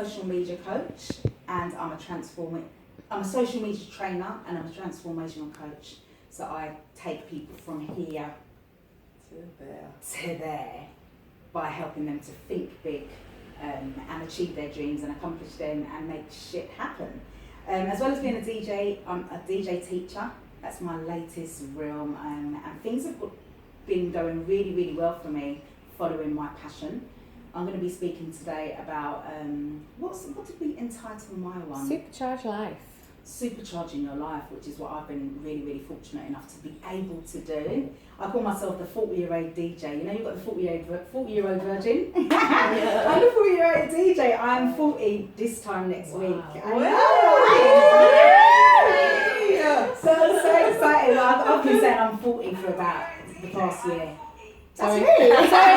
Social media coach, and I'm a social media trainer, and I'm a transformational coach. So I take people from here to there by helping them to think big and achieve their dreams and accomplish them and make shit happen. As well as being a DJ, I'm a DJ teacher. That's my latest realm, and things have been going really, really well for me following my passion. I'm going to be speaking today about what did we entitle my one? Supercharge life. Supercharging your life, which is what I've been really, really fortunate enough to be able to do. I call myself the 40-year-old DJ. You know, you've got the 40-year-old virgin. I'm the 40-year-old DJ. I'm 40 this time next week. So I'm so excited. I've been saying I'm 40 for about the past year. That's me. Sorry, I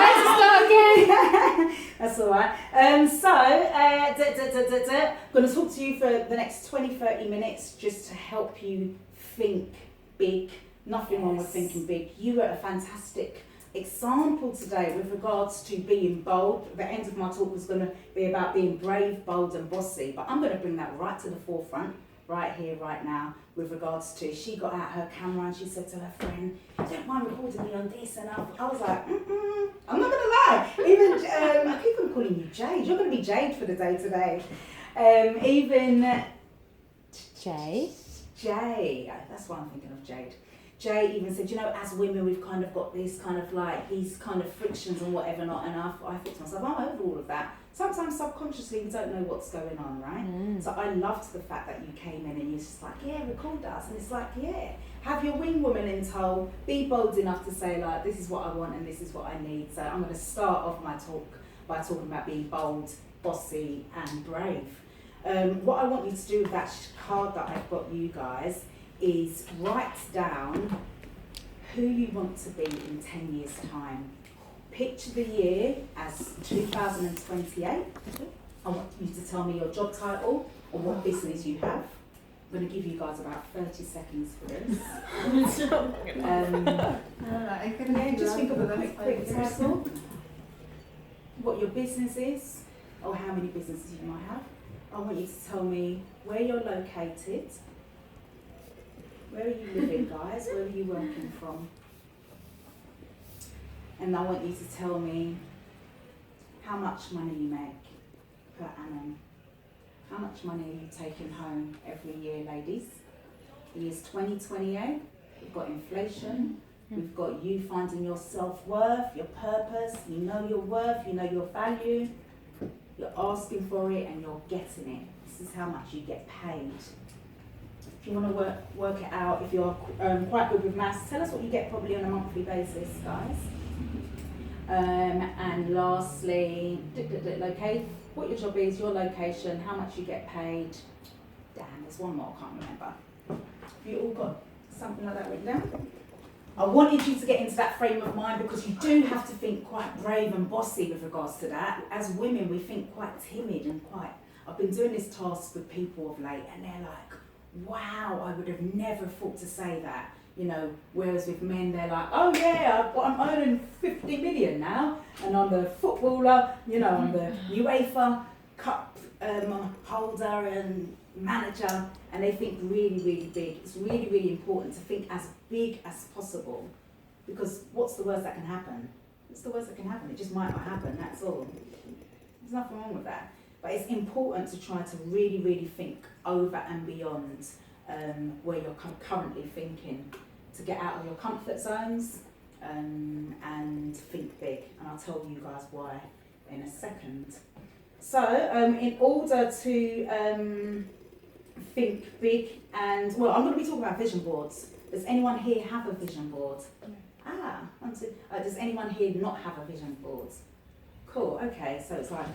have to start again. That's all right. I'm going to talk to you for the next 20-30 minutes just to help you think big. Nothing wrong with thinking big. You were a fantastic example today with regards to being bold. The end of my talk was going to be about being brave, bold and bossy, but I'm going to bring that right to the forefront, right here, right now, with regards to, she got out her camera and she said to her friend, don't mind recording me on this, and I was like, I'm not going to lie. Even, I keep on calling you Jade. You're going to be Jade for the day today. Jay, that's why I'm thinking of Jade. Jay even said, you know, as women, we've kind of got this kind of like, these kind of frictions and whatever not, and I thought to myself, I'm over all of that. Sometimes subconsciously we don't know what's going on, right? So I loved the fact that you came in and you're just like, yeah, record us. And it's like, yeah, have your wing woman in tow, be bold enough to say like, this is what I want and this is what I need. So I'm going to start off my talk by talking about being bold, bossy and brave. What I want you to do with that card that I've got you guys is write down who you want to be in 10 years time. Picture the year as 2028. I want you to tell me your job title or what business you have. I'm going to give you guys about 30 seconds for this. Just think of a quick title. What your business is or how many businesses you might have. I want you to tell me where you're located. Where are you living, guys? Where are you working from? And I want you to tell me how much money you make per annum. How much money are you taking home every year, ladies? The year's 2028. We've got inflation. We've got you finding your self-worth, your purpose. You know your worth, you know your value. You're asking for it and you're getting it. This is how much you get paid. If you want to work it out, if you're quite good with maths, tell us what you get probably on a monthly basis, guys. And lastly, locate what your job is, your location, how much you get paid. Damn, there's one more, I can't remember. Have you all got something like that written down? I wanted you to get into that frame of mind because you do have to think quite brave and bossy with regards to that. As women, we think quite timid and quite... I've been doing this task with people of late and they're like, wow, I would have never thought to say that. You know, whereas with men, they're like, oh yeah, I'm earning 50 million now, and I'm the footballer, you know, I'm the UEFA Cup holder and manager, and they think really, really big. It's really, really important to think as big as possible, because what's the worst that can happen? What's the worst that can happen? It just might not happen, that's all. There's nothing wrong with that. But it's important to try to really, really think over and beyond where you're currently thinking, to get out of your comfort zones and think big. And I'll tell you guys why in a second. So in order to think big, and well, I'm going to be talking about vision boards. Does anyone here have a vision board? Does anyone here not have a vision board? Cool, okay, so it's like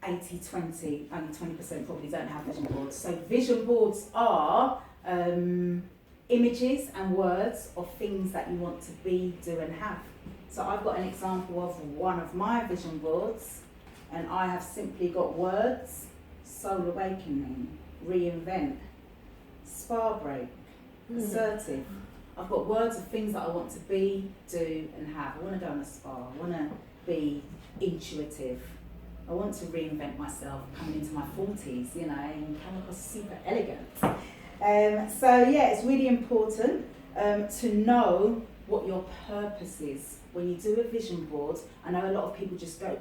80-20, only 20% probably don't have vision boards. So vision boards are images and words of things that you want to be, do and have. So I've got an example of one of my vision boards, and I have simply got words: soul awakening, reinvent, spa break, assertive. I've got words of things that I want to be, do and have. I want to go on a spa, I want to be intuitive, I want to reinvent myself coming into my 40s, you know, and come across super elegant. So yeah, it's really important to know what your purpose is. When you do a vision board, I know a lot of people just go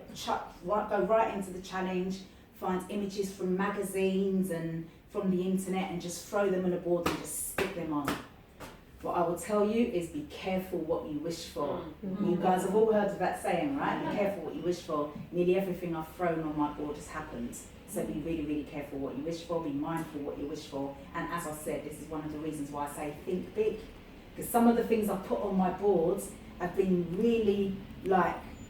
right into the challenge, find images from magazines and from the internet and just throw them on a board and just stick them on. What I will tell you is be careful what you wish for. You guys have all heard of that saying, right? Be careful what you wish for. Nearly everything I've thrown on my board has happened. So be really, really careful what you wish for, be mindful what you wish for. And as I said, this is one of the reasons why I say think big. Because some of the things I've put on my boards have been really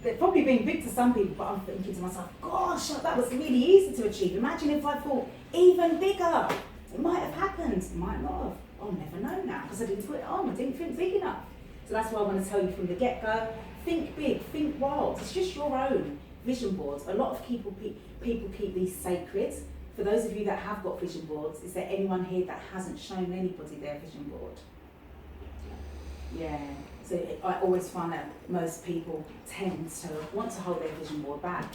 they've probably been big to some people, but I'm thinking to myself, gosh, that was really easy to achieve. Imagine if I thought even bigger. It might have happened, it might not have. I'll never know now because I didn't put it on, I didn't think big enough. So that's why I want to tell you from the get-go, think big, think wild. It's just your own vision boards. A lot of people keep these sacred. For those of you that have got vision boards, is there anyone here that hasn't shown anybody their vision board? Yeah, so I always find that most people tend to want to hold their vision board back.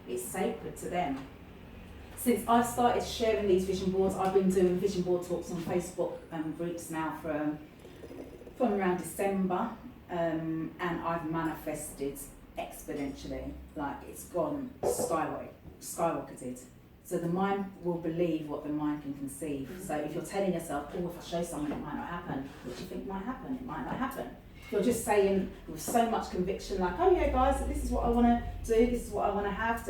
It's sacred to them. Since I've started sharing these vision boards, I've been doing vision board talks on Facebook groups now from around December, and I've manifested exponentially. Like it's gone skyrocketed. So the mind will believe what the mind can conceive. So if you're telling yourself, oh, if I show someone it might not happen, what do you think might happen? It might not happen. If you're just saying with so much conviction, like, oh yeah guys, this is what I want to do, this is what I want to have,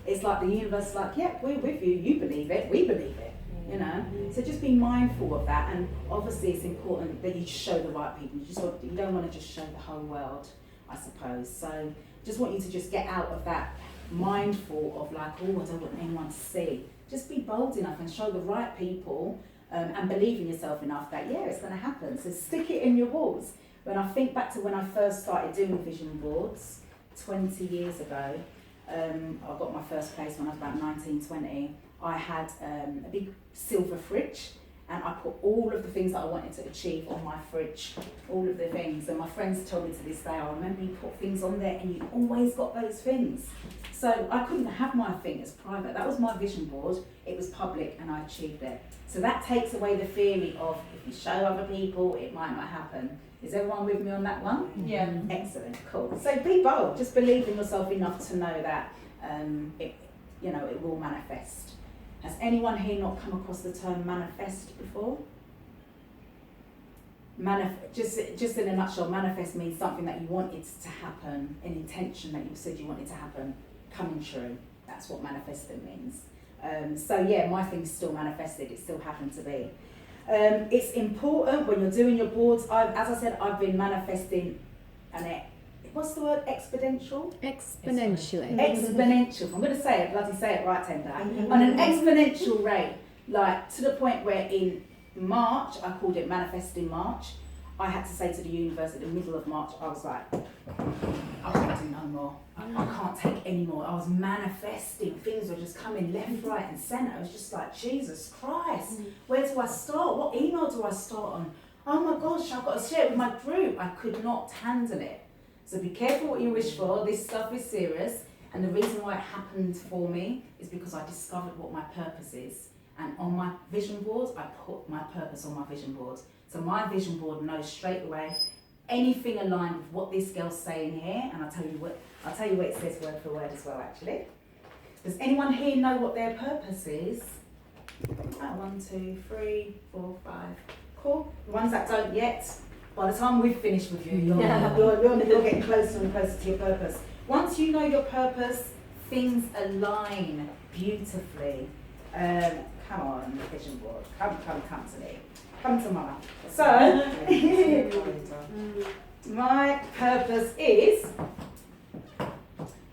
it's like the universe is like, yeah, we're with you, you believe it, we believe it, you know? So just be mindful of that, and obviously it's important that you show the right people. You don't want to just show the whole world, I suppose. So just want you to just get out of that mindful of like, oh, I don't want anyone to see. Just be bold enough and show the right people and believe in yourself enough that, yeah, it's going to happen. So stick it in your walls. When I think back to when I first started doing vision boards 20 years ago, I got my first place when I was about 19, 20. I had a big silver fridge and I put all of the things that I wanted to achieve on my fridge, all of the things. And my friends told me to this day, I remember you put things on there and you always got those things. So I couldn't have my thing as private. That was my vision board. It was public and I achieved it. So that takes away the theory of if you show other people, it might not happen. Is everyone with me on that one? Yeah. Excellent, cool. So be bold. Just believe in yourself enough to know that it will manifest. Has anyone here not come across the term manifest before? Just in a nutshell, manifest means something that you wanted to happen, an intention that you said you wanted to happen, coming true. That's what manifesting means. So yeah, my thing's still manifested, it still happened to be. It's important when you're doing your boards. As I said, I've been manifesting what's the word? Exponential? Exponentially. Exponential. I'm going to say it right, Tender. On an exponential rate, like to the point where in March, I called it Manifesting March. I had to say to the universe at the middle of March, I was like, I can't do no more. I can't take any more. I was manifesting. Things were just coming left, right and centre. It was just like, Jesus Christ, where do I start? What email do I start on? Oh my gosh, I've got to share it with my group. I could not handle it. So be careful what you wish for. This stuff is serious. And the reason why it happened for me is because I discovered what my purpose is. And on my vision board, I put my purpose on my vision board. So my vision board knows straight away anything aligned with what this girl's saying here. And I'll tell you what it says word for word as well, actually. Does anyone here know what their purpose is? 1, 2, 3, 4, 5. Cool. The ones that don't yet, by the time we've finished with you, you're getting closer and closer to your purpose. Once you know your purpose, things align beautifully. Come on, vision board. Come to me. Come to mama. So, my purpose is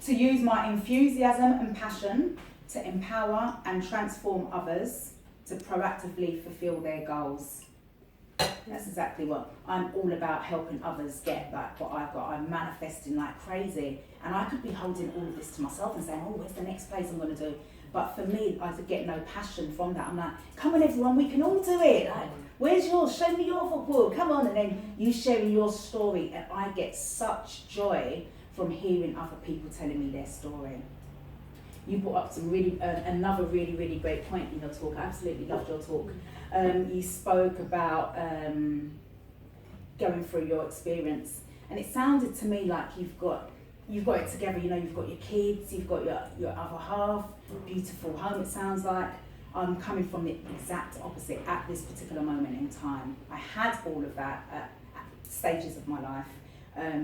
to use my enthusiasm and passion to empower and transform others to proactively fulfill their goals. That's exactly what I'm all about, helping others get like what I've got. I'm manifesting like crazy, and I could be holding all of this to myself and saying, oh, where's the next place I'm going to do? But for me, I get no passion from that. I'm like, come on everyone, we can all do it. Like, where's yours? Show me your board, come on. And then you sharing your story, and I get such joy from hearing other people telling me their story. you brought up some really, another really, really great point in your talk. I absolutely loved your talk. You spoke about going through your experience, and it sounded to me like you've got it together. You know, you've got your kids, you've got your other half, beautiful home. It sounds like I'm coming from the exact opposite at this particular moment in time. I had all of that at stages of my life,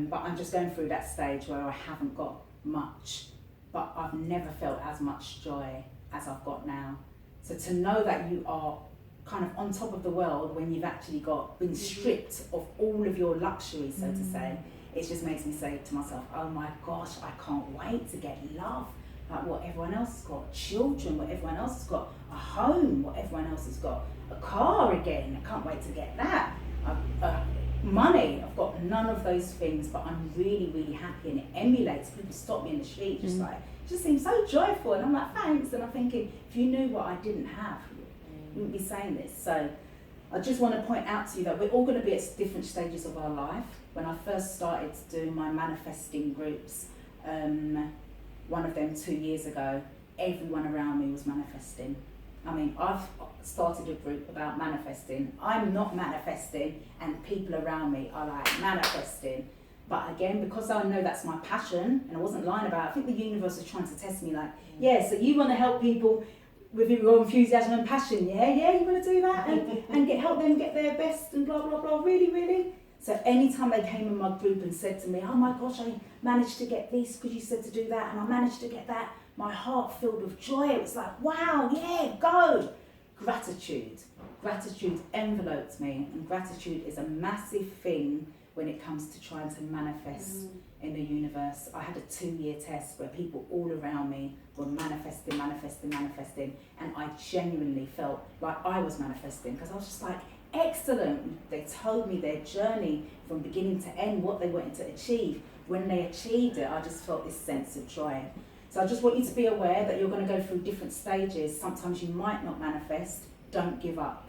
but I'm just going through that stage where I haven't got much, but I've never felt as much joy as I've got now. So to know that you are kind of on top of the world when you've actually been stripped of all of your luxuries, so to say, it just makes me say to myself, oh my gosh, I can't wait to get love, like what everyone else has got, children, what everyone else has got, a home, what everyone else has got, a car again, I can't wait to get that, money, I've got none of those things, but I'm really, really happy, and it emulates. People stop me in the street, just like, it just seems so joyful, and I'm like, thanks, and I'm thinking, if you knew what I didn't have, you wouldn't be saying this. So I just want to point out to you that we're all going to be at different stages of our life. When I first started doing my manifesting groups, one of them 2 years ago, everyone around me was manifesting. I mean, I've started a group about manifesting. I'm not manifesting, and people around me are like manifesting. But again, because I know that's my passion, and I wasn't lying about it, I think the universe was trying to test me like, yeah, so you want to help people with your enthusiasm and passion, yeah, you want to do that and help them get their best and blah, blah, blah, really? So anytime they came in my group and said to me, oh my gosh, I managed to get this because you said to do that, and I managed to get that, my heart filled with joy. It was like, wow, yeah, go. Gratitude enveloped me, and gratitude is a massive thing when it comes to trying to manifest in the universe. I had a 2-year test where people all around me were manifesting, and I genuinely felt like I was manifesting, because I was just like, excellent. They told me their journey from beginning to end, what they wanted to achieve. When they achieved it, I just felt this sense of joy. So I just want you to be aware that you're going to go through different stages. Sometimes you might not manifest. Don't give up.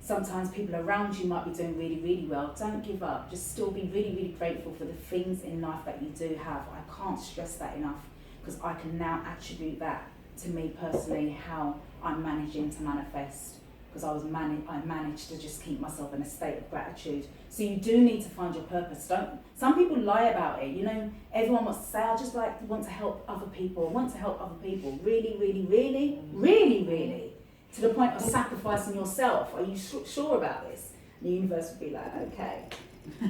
Sometimes people around you might be doing really, really well. Don't give up. Just still be really, really grateful for the things in life that you do have. I can't stress that enough, because I can now attribute that to me personally, how I'm managing to manifest, because I managed to just keep myself in a state of gratitude. So you do need to find your purpose. Some people lie about it. You know, everyone wants to say, I just want to help other people. I want to help other people. Really, really, really, really, really. To the point of sacrificing yourself. Are you sure about this? And the universe would be like, okay.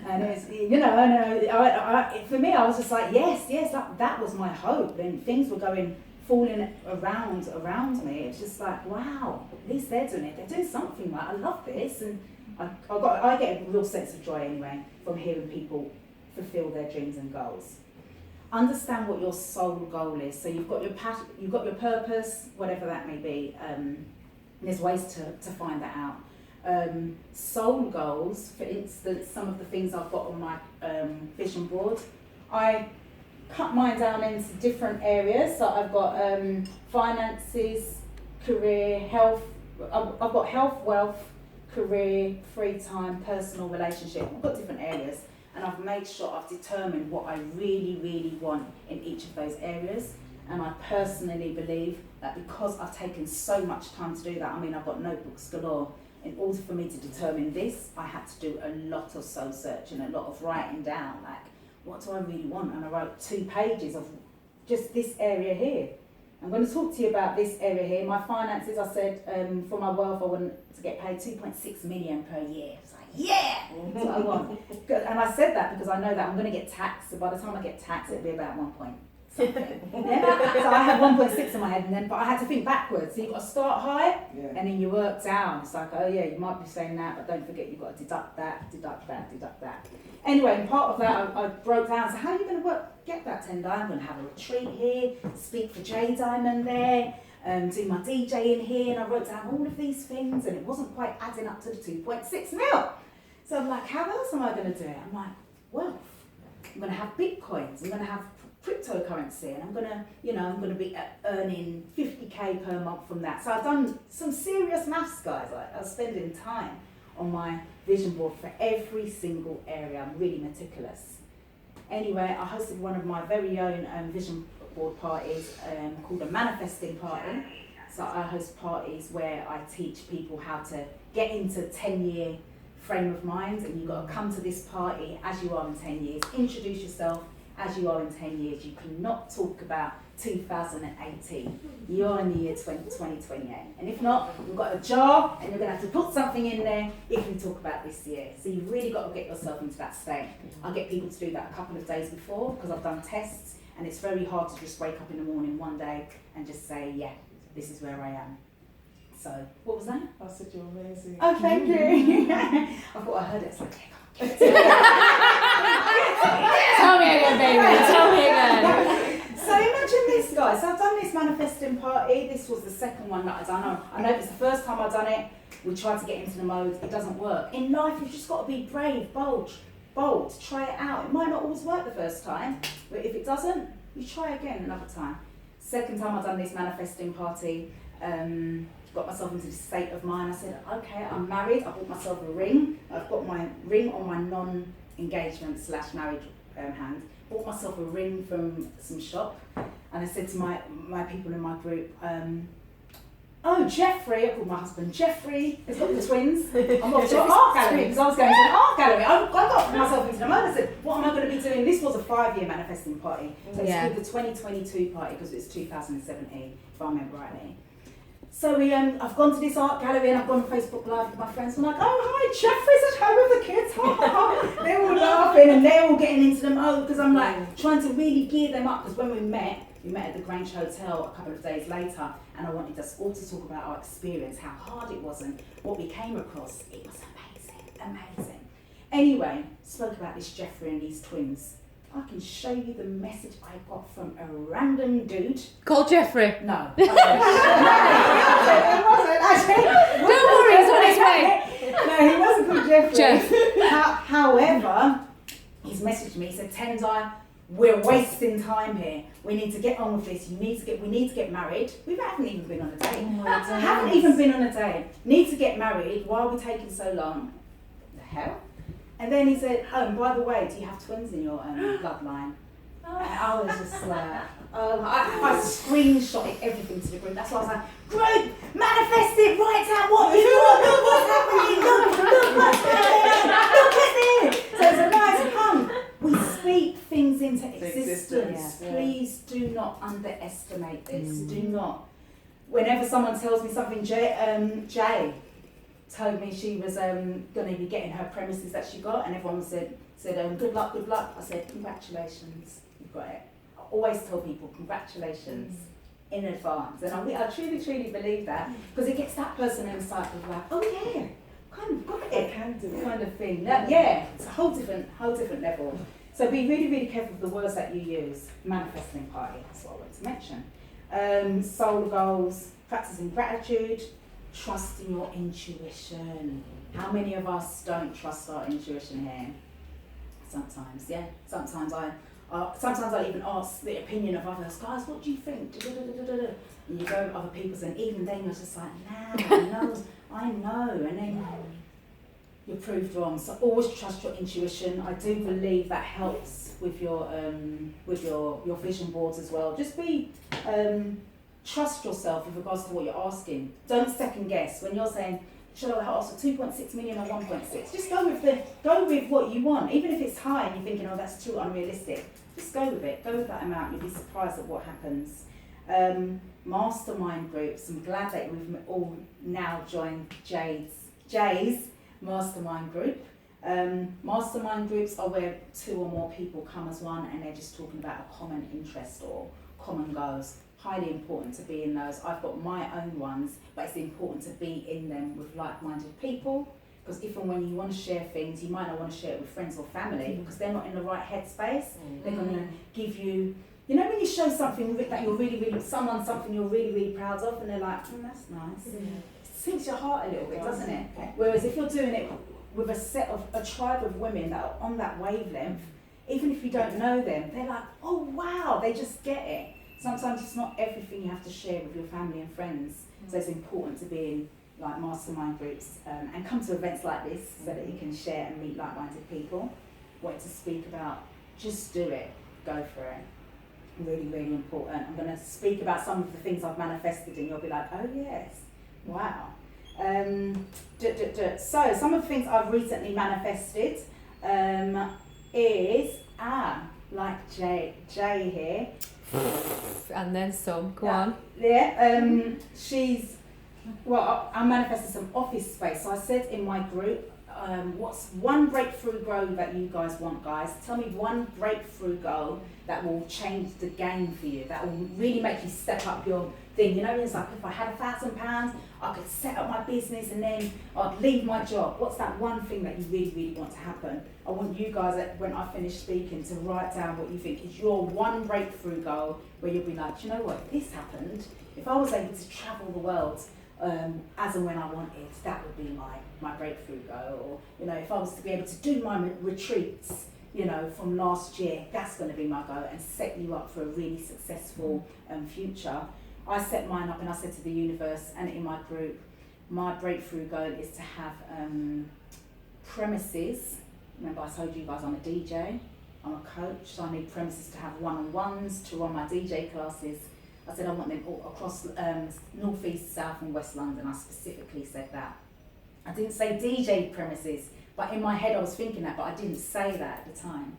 And it's, you know, I for me, I was just like, yes, that was my hope. And things were falling around me. It's just like, wow, at least they're doing it. They're doing something right. I love this, and I get a real sense of joy anyway from hearing people fulfill their dreams and goals. Understand what your soul goal is. So you've got your passion, you've got your purpose, whatever that may be. There's ways to find that out. Soul goals, for instance, some of the things I've got on my vision board, I cut mine down into different areas. So I've got finances, career, health. I've got health, wealth, career, free time, personal, relationship. I've got different areas, and I've made sure I've determined what I really, really want in each of those areas. And I personally believe that because I've taken so much time to do that, I mean, I've got notebooks galore. In order for me to determine this, I had to do a lot of soul searching, a lot of writing down, like, what do I really want? And I wrote 2 pages of just this area here. I'm going to talk to you about this area here. My finances, I said, for my wealth, I want to get paid 2.6 million per year. It's like, yeah, that's what I want. And I said that because I know that I'm going to get taxed. So by the time I get taxed, it'll be about 1 point something. Yeah? So I had 1.6 in my head, but I had to think backwards. So you've got to start high, and then you work down. It's like, oh yeah, you might be saying that, but don't forget you've got to deduct that. Anyway, and part of that, I broke down. So how are you going to get that 10 I'm going to have a retreat here, speak for J Diamond there, do my DJing here, and I wrote down all of these things, and it wasn't quite adding up to the 2.6 mil. So I'm like, how else am I going to do it? I'm like, wealth. I'm going to have bitcoins. I'm going to have cryptocurrency, and I'm going to be earning 50k per month from that. So I've done some serious maths, guys. I was spending time on my vision board for every single area. I'm really meticulous. Anyway, I hosted one of my very own vision board parties called a manifesting party. So I host parties where I teach people how to get into 10-year frame of mind, and you've got to come to this party as you are in 10 years, introduce yourself as you are in 10 years. You cannot talk about 2018. You're in the year 2028. And if not, you've got a jar and you're going to have to put something in there if you talk about this year. So you've really got to get yourself into that state. I get people to do that a couple of days before because I've done tests, and it's very hard to just wake up in the morning one day and just say, yeah, this is where I am. So, what was that? I said you're amazing. Oh, thank you. I thought I heard it. It's like, Tell me again, baby. Tell me again. So imagine this, guys. So I've done this manifesting party. This was the second one that I've done. I know it's the first time I've done it. We tried to get into the mode. It doesn't work. In life, you've just got to be brave, bold. Try it out. It might not always work the first time, but if it doesn't, you try again another time. Second time I've done this manifesting party, got myself into this state of mind. I said, okay, I'm married. I bought myself a ring. I've got my ring on my non-engagement / marriage hand. Bought myself a ring from some shop, and I said to my people in my group, oh, Jeffrey, I called my husband Jeffrey, has got the twins. I'm off to an art gallery because I was going to an art gallery. I got myself into the mode. I said, what am I going to be doing? This was a 5-year manifesting party. So it's called the 2022 party because it's 2017, if I remember rightly. So I've gone to this art gallery and I've gone on Facebook Live with my friends. I'm like, oh, hi, Jeffrey's at home with the kids. Ha, ha, ha. They're all laughing and they're all getting into the mode because I'm like trying to really gear them up, because when we met at the Grange Hotel a couple of days later, and I wanted us all to talk about our experience, how hard it was and what we came across. It was amazing. Anyway, spoke about this Jeffrey and these twins. I can show you the message I got from a random dude. Call Jeffrey. No. Don't worry, he's on his way. No, he wasn't called Jeffrey. Jeff. However, he's messaged me. He said, Tendai, we're wasting time here. We need to get on with this. We need to get married. We haven't even been on a date. Haven't even been on a date. Need to get married. Why are we taking so long? The hell? And then he said, oh, and by the way, do you have twins in your bloodline? And I was just like, I screenshotted everything to the group. That's why I was like, group, manifest it, write out what you want, look what's happening, look what's happening, look at it. So it's a nice pun. We speak things into existence. Yeah. Please do not underestimate this. Do not. Whenever someone tells me something, Jay told me she was going to be getting her premises that she got, and everyone said good luck. I said, congratulations, you've got it. I always tell people congratulations in advance, and I truly believe that, because it gets that person inside of like, oh yeah, kind of got it, can do it. kind of thing. Yeah, it's a whole different level. So be really careful with the words that you use. Manifesting party, that's what I wanted to mention. Soul goals, practicing gratitude, trusting your intuition. How many of us don't trust our intuition here? Sometimes, yeah. Sometimes I even ask the opinion of others. Guys, what do you think? And you go with other people's, and even then you're just like, nah, I know. And then you're proved wrong. So always trust your intuition. I do believe that helps with your vision boards as well. Just be trust yourself with regards to what you're asking. Don't second guess when you're saying, should I ask for 2.6 million or 1.6? Just go with what you want, even if it's high and you're thinking, oh, that's too unrealistic. Just go with it. Go with that amount. You'll be surprised at what happens. Mastermind groups. I'm glad that we've all now joined Jay's mastermind group. Mastermind groups are where 2 or more people come as one, and they're just talking about a common interest or common goals. Highly important to be in those. I've got my own ones, but it's important to be in them with like-minded people, because if and when you want to share things, you might not want to share it with friends or family because they're not in the right headspace. They're going to give you, when you show something that you're something you're really proud of, and they're like, that's nice. It sinks your heart a little bit, doesn't it? Whereas if you're doing it with a tribe of women that are on that wavelength, even if you don't know them, they're like, oh wow, they just get it. Sometimes it's not everything you have to share with your family and friends, so it's important to be in like mastermind groups and come to events like this so that you can share and meet like-minded people. What to speak about, just do it, go for it. really, really important. I'm going to speak about some of the things I've manifested and you'll be like, oh yes, wow. So some of the things I've recently manifested is, like Jay here. And then some. Go on. Yeah, I manifested some office space. So I said in my group, what's one breakthrough goal that you guys want, guys? Tell me one breakthrough goal that will change the game for you, that will really make you step up your thing. You know, it's like if I had £1,000, I could set up my business and then I'd leave my job. What's that one thing that you really, really want to happen? I want you guys, when I finish speaking, to write down what you think is your one breakthrough goal where you'll be like, do you know what, if this happened, if I was able to travel the world as and when I wanted, that would be my breakthrough goal. Or, you know, if I was to be able to do my retreats, you know, from last year, that's going to be my goal and set you up for a really successful future. I set mine up and I said to the universe and in my group, my breakthrough goal is to have premises. Remember I told you guys I'm a DJ, I'm a coach, so I need premises to have one-on-ones, to run my DJ classes. I said I want them all across North, East, South and West London. I specifically said that. I didn't say DJ premises, but in my head I was thinking that, but I didn't say that at the time.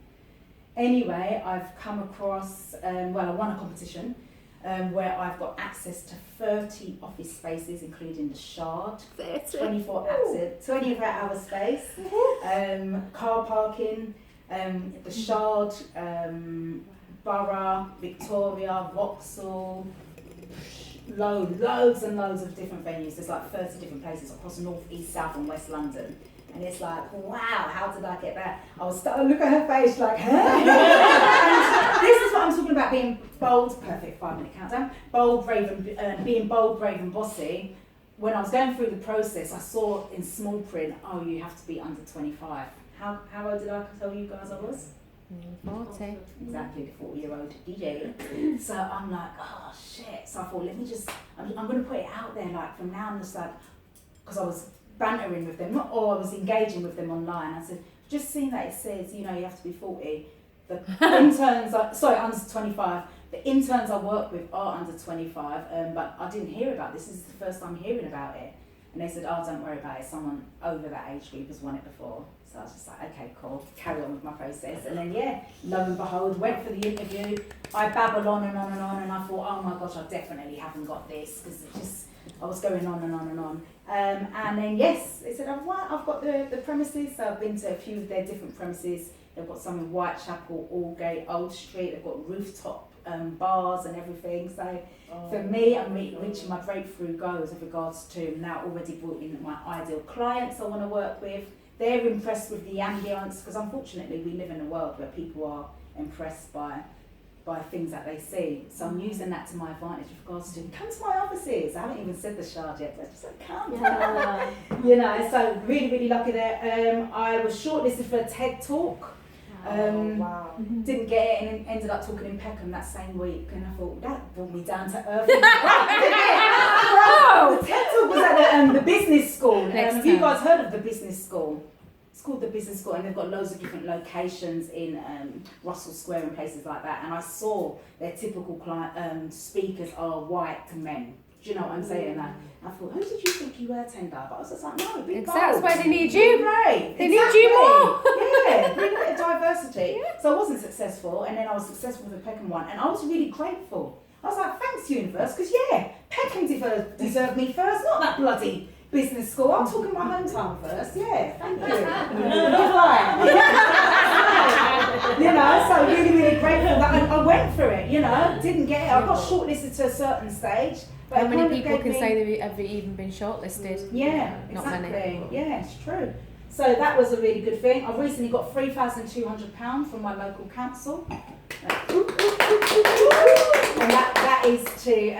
Anyway, I've come across, I won a competition where I've got access to 30 office spaces, including the Shard, 24-hour space, car parking, the Shard, Borough, Victoria, Vauxhall, loads and loads of different venues. There's like 30 different places across North, East, South and West London. And it's like, wow, how did I get that? I was starting to look at her face like, huh? And this is what I'm talking about, being bold, perfect 5-minute countdown, bold, brave, and being bold, brave and bossy. When I was going through the process, I saw in small print, oh, you have to be under 25. How old did I tell you guys I was? 40. Exactly, the 40-year-old DJ. So I'm like, oh shit. So I thought, I'm going to put it out there, like from now on, just like, because I was bantering with them, or I was engaging with them online. I said, just seeing that it says, you know, you have to be 40. The interns, under 25. The interns I work with are under 25, but I didn't hear about this. This is the first time hearing about it. And they said, oh, don't worry about it. Someone over that age group has won it before. So I was just like, okay, cool, carry on with my process. And then, yeah, lo and behold, went for the interview. I babbled on and on and on, and I thought, oh my gosh, I definitely haven't got this, because I was going on and on and on. And then, yes, they said, I've got the premises. So I've been to a few of their different premises. They've got some in Whitechapel, Aldgate, Old Street. They've got rooftop bars and everything. So for me, I'm reaching my breakthrough goals with regards to now already brought in my ideal clients I want to work with. They're impressed with the ambience, because unfortunately we live in a world where people are impressed by things that they see. So I'm using that to my advantage with regards to, come to my offices. I haven't even said the Shard yet, but just like, come. Yeah. You know, so really, really lucky there. I was shortlisted for a TED Talk. Wow. Didn't get it and ended up talking in Peckham that same week, and I thought that brought me down to earth. The TED Talk was at the business school. Have you guys heard of the business school? It's called the Business School, and they've got loads of different locations in Russell Square and places like that. And I saw their typical speakers are white men. Do you know what I'm saying? I thought, who did you think you were, Tenda? But I was just like, no, be bold. That's why they need you. Right. They need you more. Yeah, bring a bit of diversity. So I wasn't successful, and then I was successful with the Peckham one, and I was really grateful. I was like, thanks, universe, because Peckham deserved me first, not that bloody business school. I'm talking my hometown first. Yeah, thank you. You know, so really, really grateful that I went for it. You know, didn't get it. I got shortlisted to a certain stage. But how many people can say they've ever even been shortlisted? Yeah, not exactly. many. Yeah, it's true. So that was a really good thing. I've recently got £3,200 from my local council. And that is to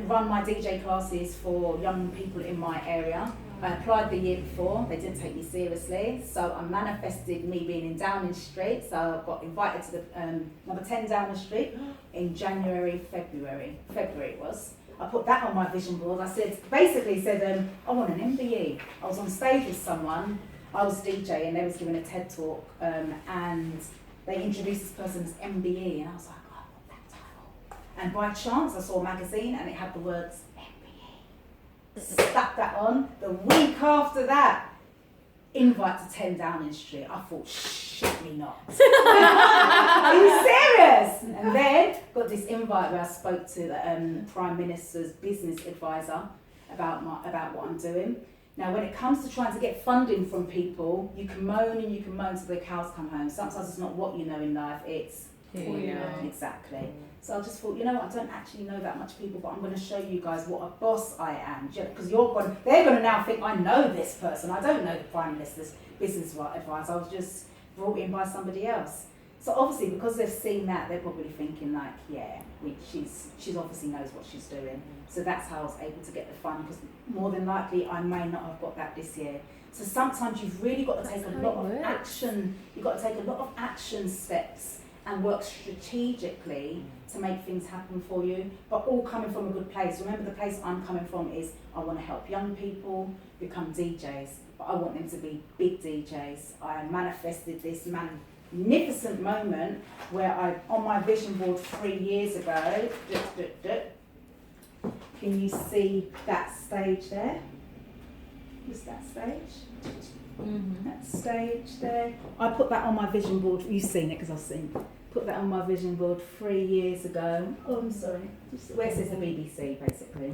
run my DJ classes for young people in my area. I applied the year before, they didn't take me seriously, so I manifested me being in Downing Street, so I got invited to the number 10 Downing Street in February it was. I put that on my vision board. I basically said, I want an MBE. I was on stage with someone, I was DJ, and they was giving a TED talk, and they introduced this person as MBE, and I was like, oh, I want that And by chance, I saw a magazine and it had the words MBE. Stuck that on. The week after that, invite to 10 Downing Street. I thought, shit me not. Are you serious? And then got this invite where I spoke to the Prime Minister's business advisor about what I'm doing. Now, when it comes to trying to get funding from people, you can moan and you can moan till the cows come home. Sometimes it's not what you know in life, it's who you know. Exactly. So I just thought, you know what, I don't actually know that much people, but I'm going to show you guys what a boss I am. Because they're going to now think I know this person. I don't know the Prime Minister's business advice. I was just brought in by somebody else. So obviously, because they've seen that, they're probably thinking like, yeah, she's obviously knows what she's doing. So that's how I was able to get the fund, because more than likely I may not have got that this year. So sometimes you've really got to take a lot of action. You've got to take a lot of action steps and work strategically to make things happen for you, but all coming from a good place. Remember, the place I'm coming from is I want to help young people become DJs, but I want them to be big DJs. I manifested this magnificent moment where on my vision board 3 years ago, can you see that stage there? Just that stage? Mm-hmm. That stage there. I put that on my vision board. You've seen it because I've seen. Put that on my vision board 3 years ago. Oh, I'm sorry. Where says the BBC, basically.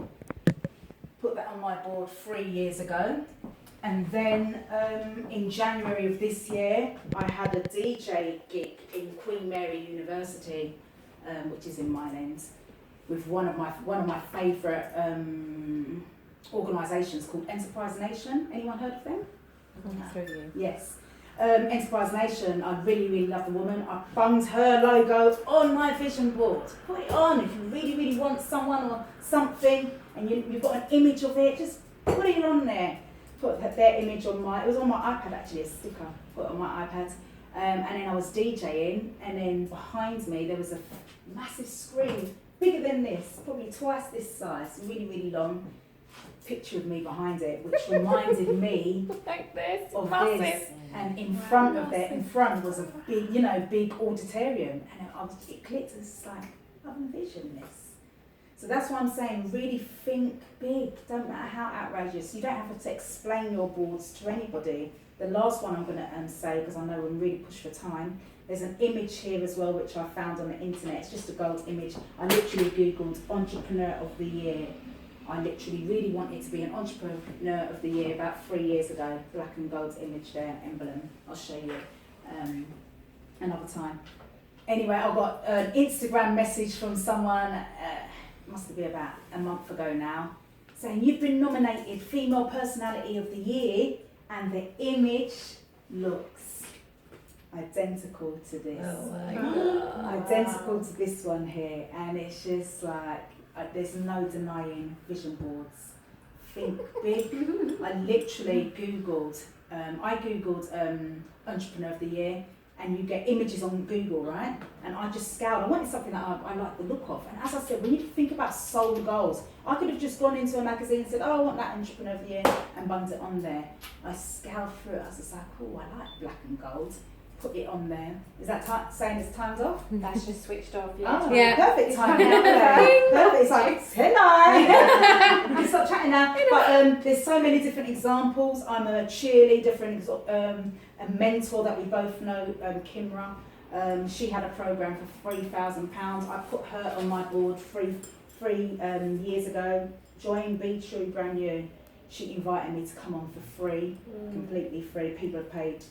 Put that on my board 3 years ago. And then in January of this year, I had a DJ gig in Queen Mary University, which is in Mineland, with one of my favourite organisations called Enterprise Nation. Anyone heard of them? Yes. Enterprise Nation, I really, really love the woman. I bunged her logo on my vision board. Put it on if you really, really want someone or something and you've got an image of it, just put it on there. Put their image on it was on my iPad actually, a sticker, put it on my iPad. And then I was DJing, and then behind me there was a massive screen, bigger than this, probably twice this size, really, really long. Picture of me behind it, which reminded me like this, of massive. this. And in front was a big, big auditorium, and it clicked. It's like I've envisioned this. So that's why I'm saying, really think big. Don't matter how outrageous. You don't have to explain your boards to anybody. The last one I'm going to say, because I know I'm really pushed for time. There's an image here as well, which I found on the internet. It's just a gold image. I literally googled Entrepreneur of the Year. I literally really wanted to be an Entrepreneur of the Year about 3 years ago. Black and gold image there, emblem. I'll show you another time. Anyway, I got an Instagram message from someone, must be about a month ago now, saying you've been nominated Female Personality of the Year, and the image looks identical to this. Oh my God. Identical to this one here, and it's just like, there's no denying vision boards. Think big. I literally Googled, Entrepreneur of the Year, and you get images on Google, right? And I just scoured. I wanted something that I like the look of. And as I said, when you think about soul goals, I could have just gone into a magazine and said, oh, I want that Entrepreneur of the Year, and bunged it on there. I scoured through it. I was just like, oh, I like black and gold. Put it on there. Is that saying it's time's off? That's just switched off. Yeah. Oh, yeah. Perfect time now. Perfect. It's like, hello. We can stop chatting now. But there's so many different examples. I'm a cheerleader, a mentor that we both know, Kimra. She had a program for £3,000. I put her on my board three years ago. Join Be True, brand new. She invited me to come on for free, completely free. People have paid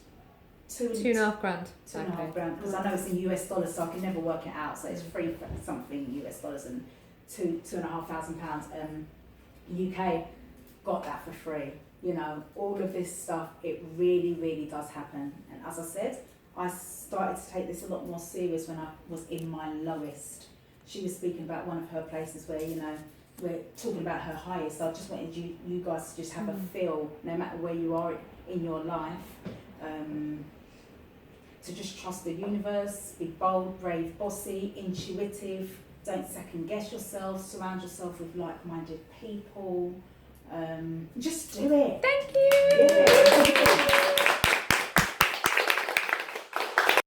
£2.5 grand. £2.5 grand, because I know it's in US dollars, so I can never work it out. So it's free for something US dollars, and £2,500. UK got that for free. All of this stuff, it really, really does happen. And as I said, I started to take this a lot more serious when I was in my lowest. She was speaking about one of her places where, we're talking about her highest. I just wanted you guys to just have a feel, no matter where you are in your life, to just trust the universe, be bold, brave, bossy, intuitive, don't second guess yourself, surround yourself with like-minded people, just do it. Thank you. Yeah.